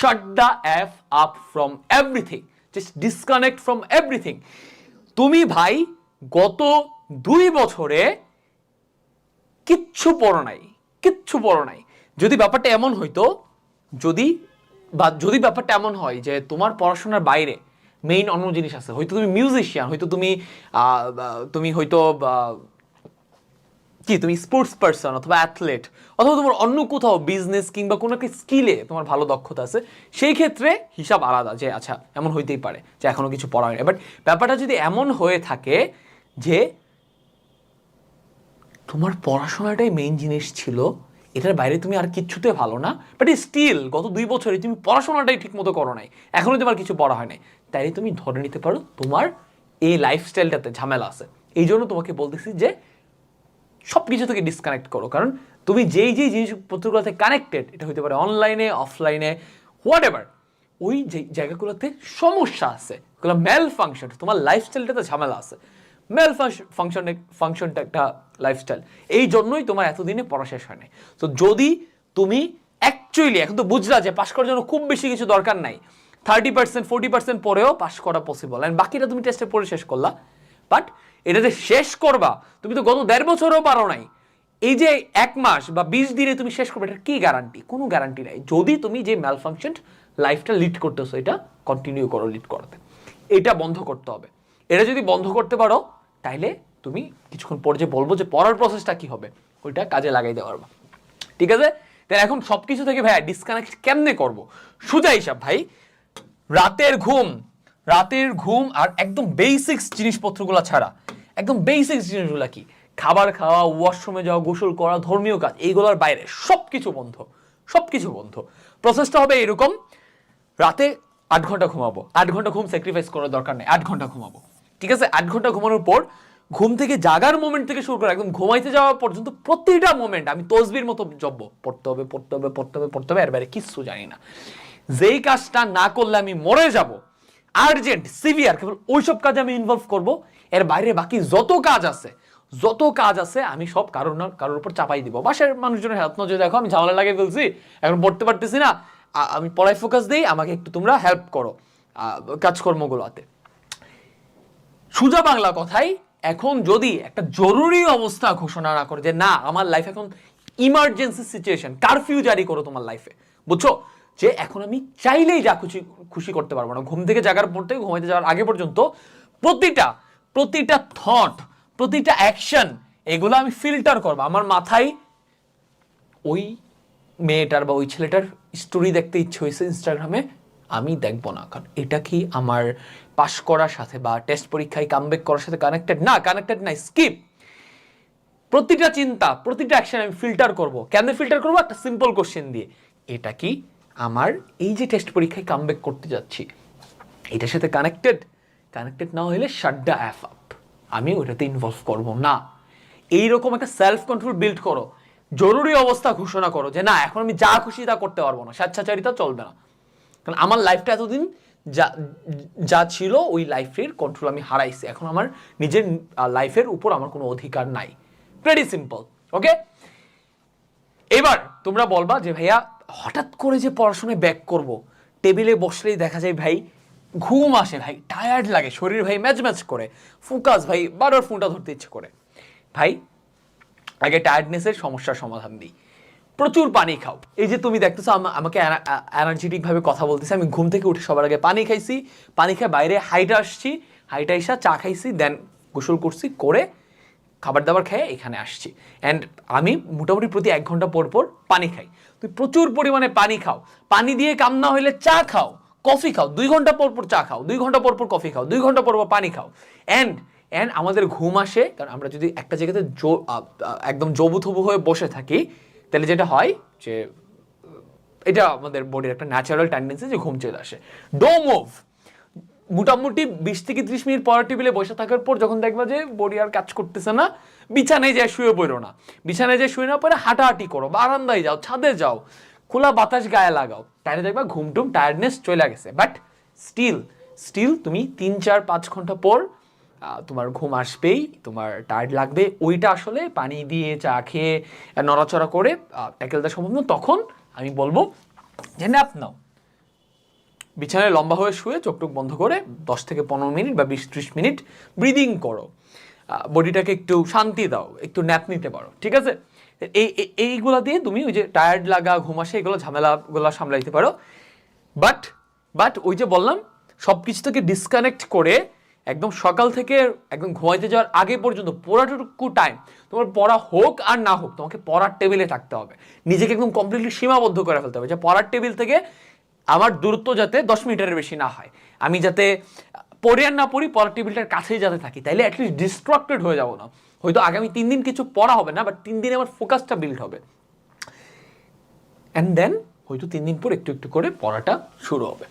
Shut the F up from everything, just disconnect from everything. তুমি ভাই গত 2 বছরে কিচ্ছু পড়ো নাই। যদি ব্যাপারটা এমন হইতো, যদি ব্যাপারটা এমন হয় যে তোমার পড়াশোনার বাইরে মেইন অন্য জিনিস আছে, হয়তো তুমি মিউজিশিয়ান, হয়তো তুমি হয়তো তুমি স্পোর্টস পারসন অথবা অ্যাথলেট, অথবা তোমার অন্য কোথাও বিজনেস কিংবা কোনো একটা স্কিলে তোমার ভালো দক্ষতা আছে, সেই ক্ষেত্রে হিসাব আলাদা, যে আচ্ছা এমন হইতেই পারে যে এখনো কিছু পড়া হয়নি। বাট ব্যাপারটা যদি এমন হয়ে থাকে যে তোমার পড়াশোনাটাই মেইন জিনিস ছিল, এটার বাইরে তুমি আর কিচ্ছুতে ভালো না, বাট স্টিল গত 2 বছরে তুমি পড়াশোনাটাই ঠিক মতো করো নাই, এখনো তোমার কিছু পড়া হয় নাই, তাই তুমি ধরে নিতে পারো তোমার এই লাইফস্টাইলটাতে ঝামেলা আছে। এই জন্য তোমাকে বলতেছি যে সব কিছু থেকে ডিসকানেক্ট করো, কারণ তুমি যেই জিনিসপত্রগুলোতে কানেক্টেড, এটা হতে পারে অনলাইনে, অফলাইনে, হোয়াট এভার, ওই যে জায়গাগুলোতে সমস্যা আছে, ওগুলো ম্যাল ফাংশন, তোমার লাইফস্টাইলটাতে ঝামেলা আছে। ম্যাল ফাংশনটা একটা লাইফস্টাইল, এই জন্যই তোমার এতদিনে পড়া শেষ হয় নাই। তো যদি তুমি অ্যাকচুয়ালি এখন তো বুঝলা যে পাশ করার জন্য খুব বেশি কিছু দরকার নাই, 30% 40% পরেও পাশ করা পসিবল, অ্যান্ড বাকিটা তুমি টেস্টে পড়ে শেষ করলা, বাট এটা যে শেষ করবা, তুমি তো গত 1.5 বছরও পারো নাই, এই যে 1 মাস বা 20 দিনে তুমি শেষ করবে, এটার কি গ্যারান্টি? কোনো গ্যারান্টি নাই, যদি তুমি যে ম্যাল ফাংশন লাইফটা লিড করতেছো এটা কন্টিনিউ করো লিড করতে। এটা বন্ধ করতে হবে। এটা যদি বন্ধ করতে পারো, তাইলে তুমি কিছুক্ষণ পরে যে বলবো যে পড়ার প্রসেসটা কি হবে, ওইটা কাজে লাগাই দিতে পারবা। ঠিক আছে? তাহলে এখন সবকিছু থেকে ভাইয়া ডিসকানেক্ট কেমনে করবো? সোজা হিসাব ভাই, রাতের ঘুম আর একদম বেসিক্স জিনিসপত্রগুলো ছাড়া, একদম বেসিক্স জিনিসগুলো কি, খাবার খাওয়া, ওয়াশরুমে যাওয়া, গোসল করা, ধর্মীয় কাজ, এইগুলোর বাইরে সবকিছু বন্ধ। প্রসেসটা হবে এরকম: রাতে 8 ঘন্টা ঘুমাবো, 8 ঘন্টা ঘুম স্যাক্রিফাইস করার দরকার নেই, 8 ঘন্টা ঘুমাবো। ঠিক আছে? 8 ঘন্টা ঘুমানোর পর ঘুম থেকে জাগার মোমেন্ট থেকে শুরু করে একদম ঘুমাইতে যাওয়া পর্যন্ত প্রতিটা মোমেন্ট আমি তসবির মতো জপব, পড়তে হবে, এর বাইরে কিচ্ছু জানি না। যেই কাজটা না করলে আমি মরে যাব, আর্জেন্ট, সিভিয়ার, কেবল ওইসব কাজে আমি ইনভলভ করব। এর বাইরে বাকি যত কাজ আছে আমি সব কারোর উপর চাপাই দিব। বাসার মানুষজনের হেল্প নজরে দেখো, আমি ঝামেলা লাগিয়ে ফেলছি, এখন পড়তে পারতেছি না, আমি পড়ায় ফোকাস দিই, আমাকে একটু তোমরা হেল্প করো কাজকর্মগুলোতে। সোজা বাংলা কথাই, এখন যদি একটা জরুরি অবস্থা ঘোষণা না করে যে না আমার লাইফ এখন ইমার্জেন্সি সিচুয়েশন, কারফিউ জারি করো তোমার লাইফে, বুঝছো, যে এখন আমি চাইলেই যা খুশি করতে পারবো না, ঘুম থেকে জাগার পর থেকে ঘুমাইতে যাওয়ার আগে পর্যন্ত প্রতিটা থট, প্রতিটা অ্যাকশন, এগুলো আমি ফিল্টার করবো। আমার মাথায় ওই মেয়েটার বা ওই ছেলেটার স্টোরি দেখতে ইচ্ছে হয়েছে ইনস্টাগ্রামে, আমি দেখবো না, কারণ এটা কি আমার পাশ করার সাথে বা টেস্ট পরীক্ষায় কামব্যাক করার সাথে কানেক্টেড না, স্কিপ। প্রতিটা চিন্তা, প্রতিটা অ্যাকশন আমি ফিল্টার করব। কেন ফিল্টার করবো? একটা সিম্পল কোশ্চেন দিয়ে, এটা কি আমার এই যে টেস্ট পরীক্ষায় কামব্যাক করতে যাচ্ছি এটার সাথে কানেক্টেড না হলে শাট দ্য অ্যাপ আপ, আমি ওইটাতে ইনভলভ করব না। এইরকম একটা সেলফ কন্ট্রোল বিল্ড করো, জরুরি অবস্থা ঘোষণা করো যে না এখন আমি যা খুশি তা করতে পারবো না, স্বেচ্ছাচারিতা চলবে না, কারণ আমার লাইফটা এতদিন যা ছিল ওই লাইফের কন্ট্রোল আমি হারাইছি, এখন আমার নিজের লাইফের উপর আমার কোনো অধিকার নাই। Very simple. ওকে, এবার তোমরা বলবা যে ভাইয়া হঠাৎ করে যে পড়াশোনায় ব্যাক করব, টেবিলে বসলেই দেখা যায় ভাই ঘুম আসে, ভাই টায়ার্ড লাগে, শরীর ভাই ম্যাচ করে, ফোকাস ভাই বারবার ফোনটা ধরতে ইচ্ছে করে। ভাই আগে টায়ার্ডনেসের সমস্যার সমাধান দিই, প্রচুর পানি খাও। এই যে তুমি দেখতেছো আমাকে এনার্জেটিক ভাবে কথা বলতেছি, আমি ঘুম থেকে উঠে সবার আগে পানি খাইছি, পানি খেয়ে বাইরে হাইটা এসা চা খাইছি, দেন গোসল করছি, করে খাবার দাবার খেয়ে এখানে আসছি, অ্যান্ড আমি মোটামুটি প্রতি 1 ঘন্টা পর পানি খাই। তুই প্রচুর পরিমাণে পানি খাও, পানি দিয়ে কাম না হইলে চা খাও, কফি খাও, 2 ঘন্টা পর চা খাও, 2 ঘন্টা পর কফি খাও, 2 ঘন্টা পর পানি খাও, অ্যান্ড আমাদের ঘুম আসে, কারণ আমরা যদি একটা জায়গাতে একদম জবুথবু হয়ে বসে থাকি, তাহলে যেটা হয় যে এটা আমাদের বডির একটা ন্যাচারাল টেন্ডেন্সি যে ঘুম চলে আসে। ডো মুভ, মোটামুটি 20 থেকে 30 মিনিট পর টেবিলে বসে থাকার পর যখন দেখবা যে বডি আর কাজ করতেছে না, বিছানায় যায় শুয়ে পড়ো না, বিছানায় যায় শুয়ে না পরে হাঁটাহাঁটি করো, বারান্দায় যাও, ছাদে যাও, খোলা বাতাস গায়ে লাগাও, তাহলে দেখবা ঘুমটুম টায়ার্ডনেস চলে গেছে। বাট স্টিল তুমি 3-4-5 ঘন্টা পর তোমার ঘুম আসবেই, তোমার টায়ার্ড লাগবে, ওইটা আসলে পানি দিয়ে চা খেয়ে নড়াচড়া করে ট্যাকেল দেওয়া সম্ভব না। তখন আমি বলবো যে ন্যাপ নাও, বিছানায় লম্বা হয়ে শুয়ে চোখ বন্ধ করে 10 থেকে 15 মিনিট বা 20-30 মিনিট ব্রিদিং করো, বডিটাকে একটু শান্তি দাও, একটু ন্যাপ নিতে পারো, ঠিক আছে? এইগুলা দিয়ে তুমি ওই যে টায়ার্ড লাগা, ঘুম আসে, এগুলো ঝামেলাগুলো সামলাইতে পারো। বাট ওই যে বললাম, সব কিছু থেকে ডিসকানেক্ট করে একদম সকাল থেকে একদম ঘুমাইতে যাওয়ার আগে পর্যন্ত পুরোটুকু টাইম তোমার পড়া হোক আর না হোক, তোমাকে পড়ার টেবিলে থাকতে হবে। নিজেকে একদম কমপ্লিটলি সীমাবদ্ধ করে ফেলতে হবে যে পড়ার টেবিল থেকে আমার দূরত্ব যাতে 10 মিটারের বেশি না হয়, আমি যাতে পড়ে আর না পড়ি, পড়ার টেবিলটার কাছেই যাতে থাকি, তাইলে অ্যাটলিস্ট ডিস্ট্রাক্টেড হয়ে যাবো না। হয়তো আগামী 3 দিন কিছু পড়া হবে না, বাট 3 দিনে আমার ফোকাসটা বিল্ড হবে, অ্যান্ড দেন হয়তো 3 দিন পর একটু একটু করে পড়াটা শুরু হবে।